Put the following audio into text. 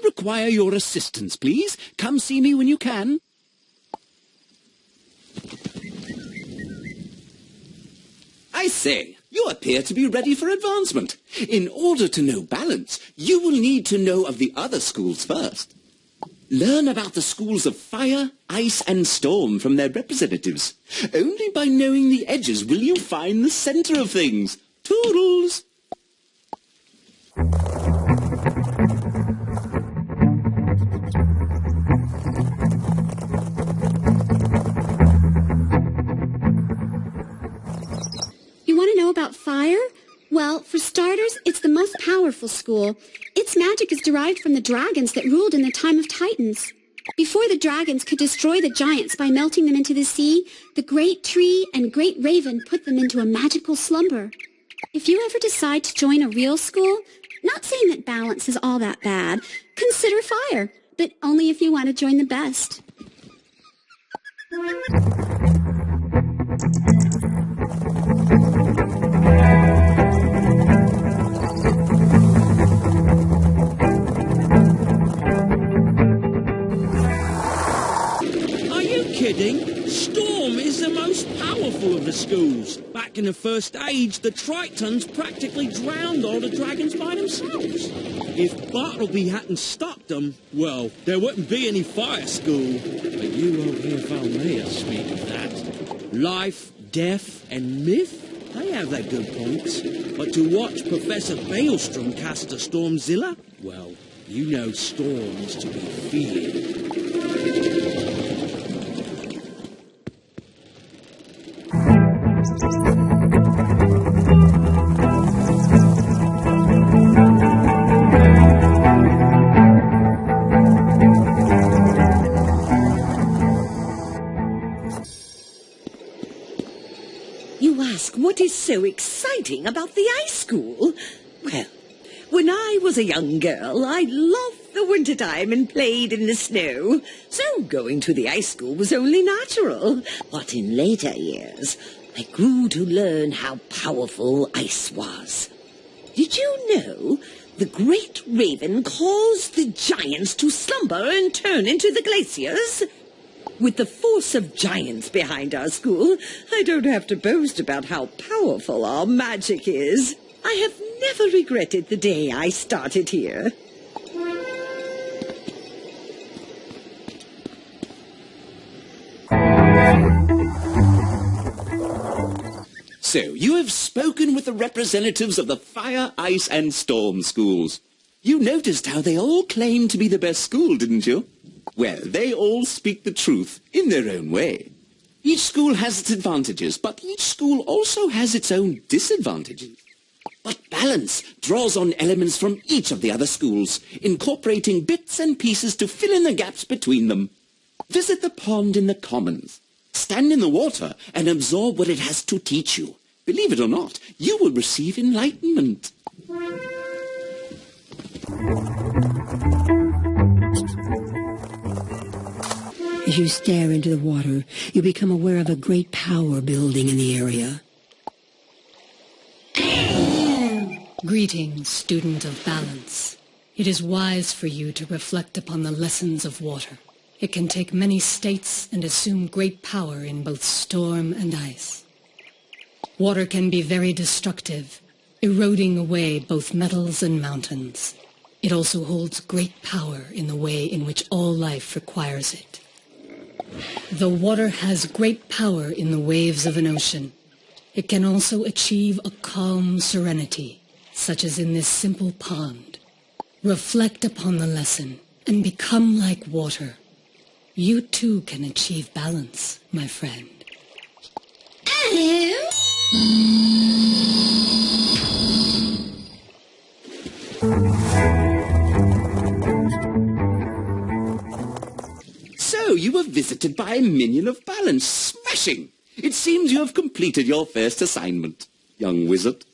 require your assistance, please? Come see me when you can. I say, you appear to be ready for advancement. In order to know balance, you will need to know of the other schools first. Learn about the schools of fire, ice, and storm from their representatives. Only by knowing the edges will you find the center of things. Toodles! You want to know about fire? Well, for starters, it's the most powerful school. Its magic is derived from the dragons that ruled in the time of Titans. Before the dragons could destroy the giants by melting them into the sea, the great tree and great raven put them into a magical slumber. If you ever decide to join a real school, not saying that balance is all that bad, consider fire, but only if you want to join the best. Kidding? Storm is the most powerful of the schools. Back in the First Age, the Tritons practically drowned all the dragons by themselves. If Bartleby hadn't stopped them, well, there wouldn't be any fire school. But you won't hear Valmea speak of that. Life, death, and myth, they have their good points. But to watch Professor Baelstrom cast a Stormzilla, well, you know storms to be feared. You ask what is so exciting about the ice school? Well, when I was a young girl, I loved the wintertime and played in the snow. So going to the ice school was only natural. But in later years, I grew to learn how powerful ice was. Did you know the great raven caused the giants to slumber and turn into the glaciers? With the force of giants behind our school, I don't have to boast about how powerful our magic is. I have never regretted the day I started here. So, you have spoken with the representatives of the Fire, Ice, and Storm schools. You noticed how they all claim to be the best school, didn't you? Well, they all speak the truth in their own way. Each school has its advantages, but each school also has its own disadvantages. But balance draws on elements from each of the other schools, incorporating bits and pieces to fill in the gaps between them. Visit the pond in the commons. Stand in the water and absorb what it has to teach you. Believe it or not, you will receive enlightenment. As you stare into the water, you become aware of a great power building in the area. Greetings, student of balance. It is wise for you to reflect upon the lessons of water. It can take many states and assume great power in both storm and ice. Water can be very destructive, eroding away both metals and mountains. It also holds great power in the way in which all life requires it. The water has great power in the waves of an ocean. It can also achieve a calm serenity, such as in this simple pond. Reflect upon the lesson and become like water. You too can achieve balance, my friend. So, you were visited by a minion of balance. Smashing! It seems you have completed your first assignment, young wizard.